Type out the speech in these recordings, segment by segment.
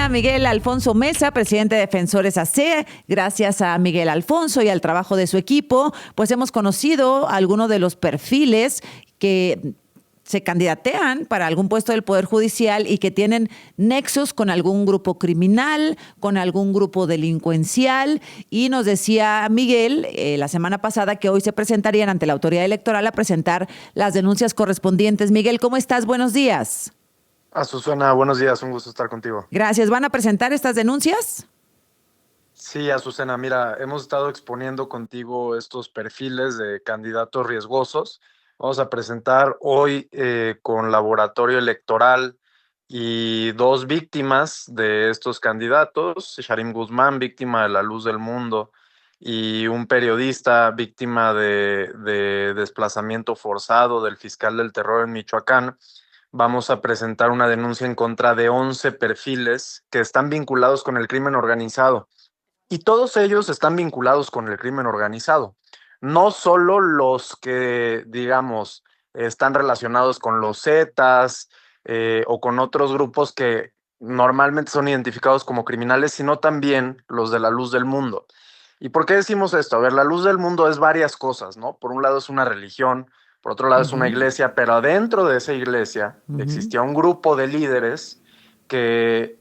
línea Miguel Alfonso Mesa, presidente de Defensores AC. Gracias a Miguel Alfonso y al trabajo de su equipo, pues hemos conocido algunos de los perfiles que se candidatean para algún puesto del Poder Judicial y que tienen nexos con algún grupo criminal, con algún grupo delincuencial. Y nos decía Miguel la semana pasada que hoy se presentarían ante la autoridad electoral a presentar las denuncias correspondientes. Miguel, ¿cómo estás? Buenos días. Azucena, buenos días, un gusto estar contigo. Gracias. ¿Van a presentar estas denuncias? Sí, Azucena, mira, hemos estado exponiendo contigo estos perfiles de candidatos riesgosos. Vamos a presentar hoy con laboratorio electoral y dos víctimas de estos candidatos, Sharim Guzmán, víctima de La Luz del Mundo, y un periodista víctima de desplazamiento forzado del fiscal del terror en Michoacán. Vamos a presentar una denuncia en contra de 11 perfiles que están vinculados con el crimen organizado. Y todos ellos están vinculados con el crimen organizado. No solo los que, digamos, están relacionados con los Zetas o con otros grupos que normalmente son identificados como criminales, sino también los de La Luz del Mundo. ¿Y por qué decimos esto? A ver, La Luz del Mundo es varias cosas, ¿no? Por un lado es una religión, por otro lado es una iglesia, pero adentro de esa iglesia existía un grupo de líderes que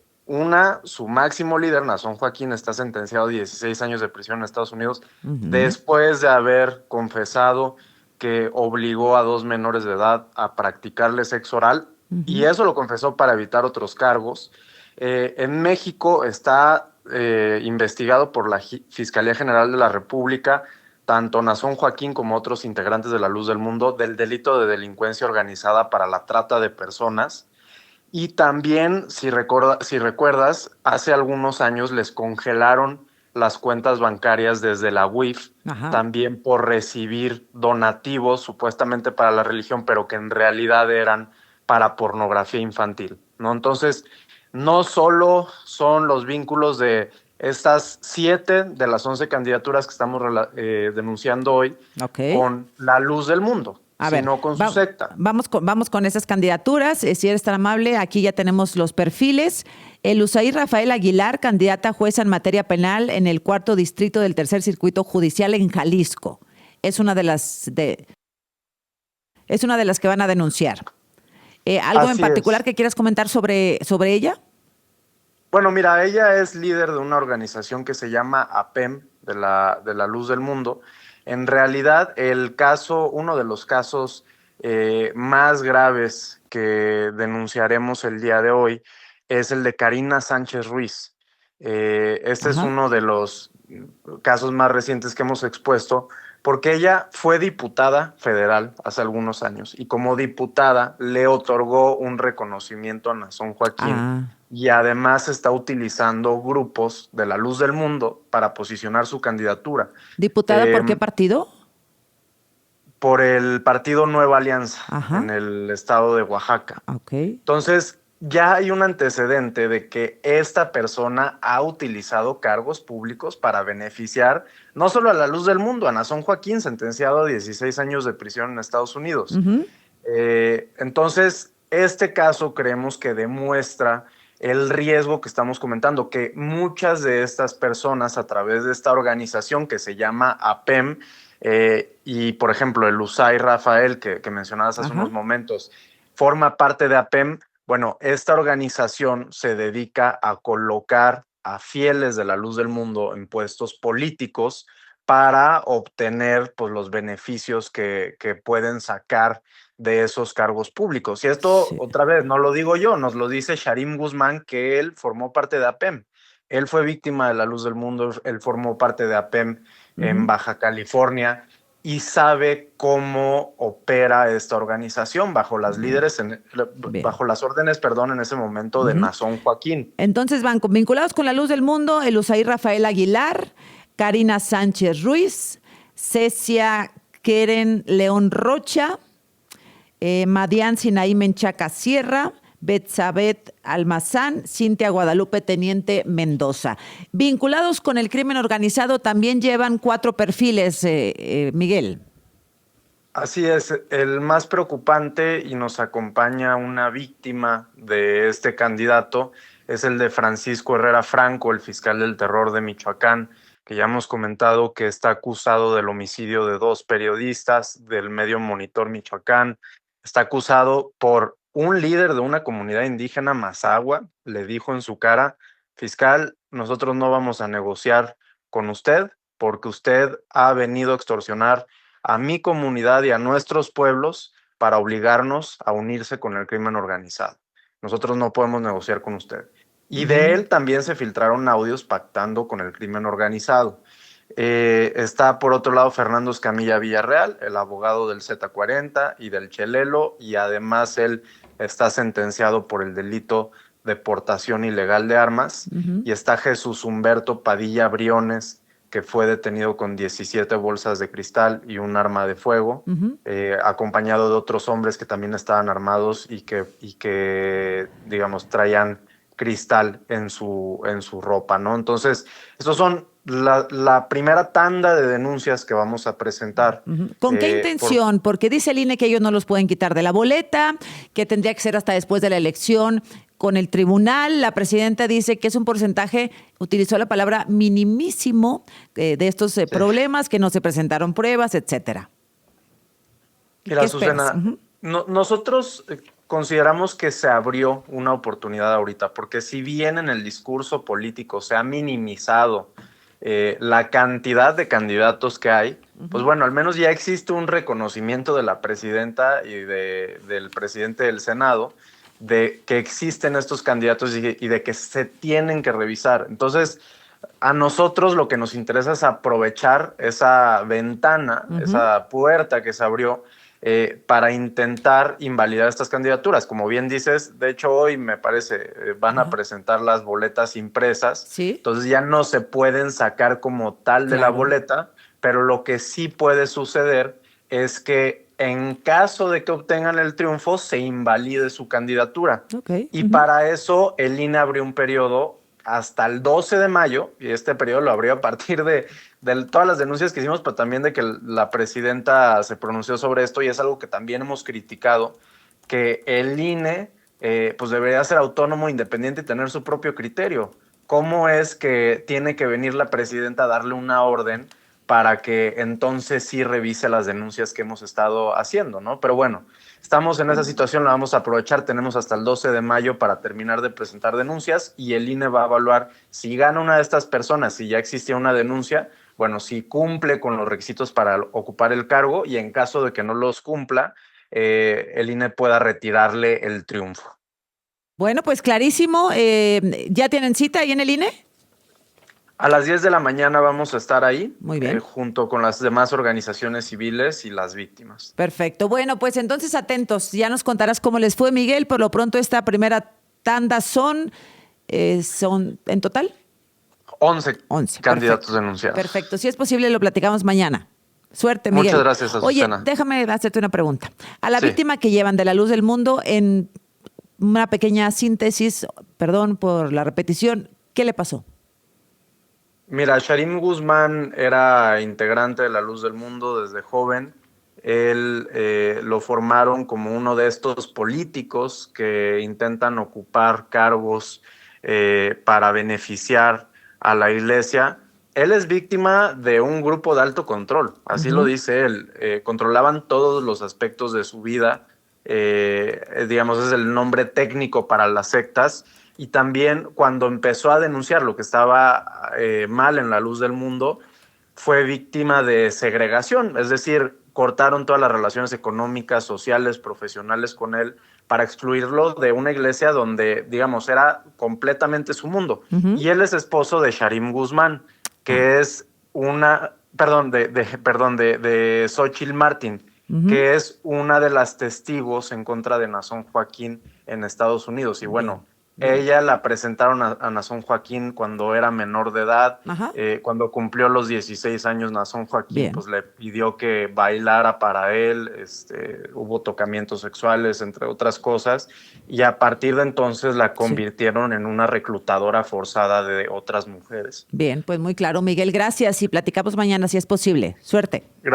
su máximo líder, Nazón Joaquín, está sentenciado a 16 años de prisión en Estados Unidos después de haber confesado que obligó a dos menores de edad a practicarle sexo oral, y eso lo confesó para evitar otros cargos. En México está investigado por la Fiscalía General de la República, tanto Nazón Joaquín como otros integrantes de La Luz del Mundo, del delito de delincuencia organizada para la trata de personas. Y también, si recuerdas, hace algunos años les congelaron las cuentas bancarias desde la UIF, también por recibir donativos supuestamente para la religión, pero que en realidad eran para pornografía infantil, ¿no? Entonces, no solo son los vínculos de estas 7 de las 11 candidaturas que estamos denunciando hoy con La Luz del Mundo, A ver, sino con su secta. vamos con esas candidaturas. Si eres tan amable, aquí ya tenemos los perfiles. Elusair Rafael Aguilar, candidata a jueza en materia penal en el 4º distrito del Tercer Circuito Judicial en Jalisco. Es una de las que van a denunciar. ¿Algo en particular que quieras comentar sobre ella? Bueno, mira, ella es líder de una organización que se llama APEM, de la Luz del Mundo. En realidad, uno de los casos más graves que denunciaremos el día de hoy es el de Karina Sánchez Ruiz. Este es uno de los casos más recientes que hemos expuesto, porque ella fue diputada federal hace algunos años y como diputada le otorgó un reconocimiento a Nazón Joaquín. Y además está utilizando grupos de La Luz del Mundo para posicionar su candidatura. ¿Diputada por qué partido? Por el partido Nueva Alianza, en el estado de Oaxaca. Entonces, ya hay un antecedente de que esta persona ha utilizado cargos públicos para beneficiar no solo a La Luz del Mundo, a Nazón Joaquín, sentenciado a 16 años de prisión en Estados Unidos. Entonces, este caso creemos que demuestra el riesgo que estamos comentando, que muchas de estas personas a través de esta organización que se llama APEM, y por ejemplo el Elusair Rafael que mencionabas hace unos momentos, forma parte de APEM. Bueno, esta organización se dedica a colocar a fieles de La Luz del Mundo en puestos políticos para obtener pues, los beneficios que pueden sacar de esos cargos públicos. Y esto, otra vez, no lo digo yo, nos lo dice Sharim Guzmán, que él formó parte de APEM. Él fue víctima de La Luz del Mundo, él formó parte de APEM en Baja California y sabe cómo opera esta organización bajo las bajo las órdenes, en ese momento de Nazón Joaquín. Entonces van vinculados con La Luz del Mundo, Elusair Rafael Aguilar, Karina Sánchez Ruiz, Cecia Keren León Rocha, Madian Sinaí Menchaca Sierra, Betsabet Almazán, Cintia Guadalupe Teniente Mendoza. Vinculados con el crimen organizado también llevan 4 perfiles, Miguel. Así es, el más preocupante, y nos acompaña una víctima de este candidato, es el de Francisco Herrera Franco, el fiscal del terror de Michoacán, que ya hemos comentado que está acusado del homicidio de 2 periodistas del medio Monitor Michoacán. Está acusado por un líder de una comunidad indígena, Mazahua, le dijo en su cara: fiscal, nosotros no vamos a negociar con usted porque usted ha venido a extorsionar a mi comunidad y a nuestros pueblos para obligarnos a unirse con el crimen organizado. Nosotros no podemos negociar con usted. Y de él también se filtraron audios pactando con el crimen organizado. Está por otro lado Fernando Escamilla Villarreal, el abogado del Z40 y del Chelelo, y además él está sentenciado por el delito de portación ilegal de armas. Y está Jesús Humberto Padilla Briones, que fue detenido con 17 bolsas de cristal y un arma de fuego, acompañado de otros hombres que también estaban armados y que digamos, traían cristal en su ropa, ¿no? Entonces, estos son la primera tanda de denuncias que vamos a presentar. ¿Con qué intención? Porque dice el INE que ellos no los pueden quitar de la boleta, que tendría que ser hasta después de la elección con el tribunal. La presidenta dice que es un porcentaje, utilizó la palabra minimísimo, de estos problemas, que no se presentaron pruebas, etcétera. Mira, Susana, nosotros consideramos que se abrió una oportunidad ahorita, porque si bien en el discurso político se ha minimizado la cantidad de candidatos que hay, pues bueno, al menos ya existe un reconocimiento de la presidenta y del presidente del Senado de que existen estos candidatos y de que se tienen que revisar. Entonces, a nosotros lo que nos interesa es aprovechar esa ventana, esa puerta que se abrió para intentar invalidar estas candidaturas. Como bien dices, de hecho hoy me parece van a presentar las boletas impresas, ¿sí? Entonces ya no se pueden sacar como tal de la boleta, pero lo que sí puede suceder es que en caso de que obtengan el triunfo se invalide su candidatura. Y para eso el INE abrió un periodo hasta el 12 de mayo, y este periodo lo abrió a partir de todas las denuncias que hicimos, pero también de que la presidenta se pronunció sobre esto, y es algo que también hemos criticado, que el INE pues debería ser autónomo, independiente y tener su propio criterio. ¿Cómo es que tiene que venir la presidenta a darle una orden para que entonces sí revise las denuncias que hemos estado haciendo, ¿no? Pero bueno, estamos en esa situación, la vamos a aprovechar, tenemos hasta el 12 de mayo para terminar de presentar denuncias y el INE va a evaluar si gana una de estas personas, si ya existía una denuncia, bueno, si cumple con los requisitos para ocupar el cargo, y en caso de que no los cumpla, el INE pueda retirarle el triunfo. Bueno, pues clarísimo. ¿Ya tienen cita ahí en el INE? A las 10 de la mañana vamos a estar ahí. Muy bien. Junto con las demás organizaciones civiles y las víctimas. Perfecto. Bueno, pues entonces atentos. Ya nos contarás cómo les fue, Miguel. Por lo pronto, esta primera tanda son en total 11 candidatos perfecto. Denunciados. Perfecto. Si es posible, lo platicamos mañana. Suerte, Miguel. Muchas gracias, Azucena. Oye, déjame hacerte una pregunta. A la víctima que llevan de La Luz del Mundo, en una pequeña síntesis, perdón por la repetición, ¿qué le pasó? Mira, Sharim Guzmán era integrante de La Luz del Mundo desde joven. Él lo formaron como uno de estos políticos que intentan ocupar cargos para beneficiar a la iglesia. Él es víctima de un grupo de alto control, así lo dice él. Controlaban todos los aspectos de su vida, digamos, es el nombre técnico para las sectas. Y también cuando empezó a denunciar lo que estaba mal en La Luz del Mundo, fue víctima de segregación, es decir, cortaron todas las relaciones económicas, sociales, profesionales con él para excluirlo de una iglesia donde, digamos, era completamente su mundo. Y él es esposo de Sharim Guzmán, que es de Xóchitl Martín, que es una de las testigos en contra de Nazón Joaquín en Estados Unidos. Y bueno, ella la presentaron a Nazón Joaquín cuando era menor de edad. Cuando cumplió los 16 años, Nazón Joaquín pues le pidió que bailara para él. Hubo tocamientos sexuales, entre otras cosas. Y a partir de entonces la convirtieron en una reclutadora forzada de otras mujeres. Bien, pues muy claro, Miguel. Gracias y platicamos mañana si es posible. Suerte.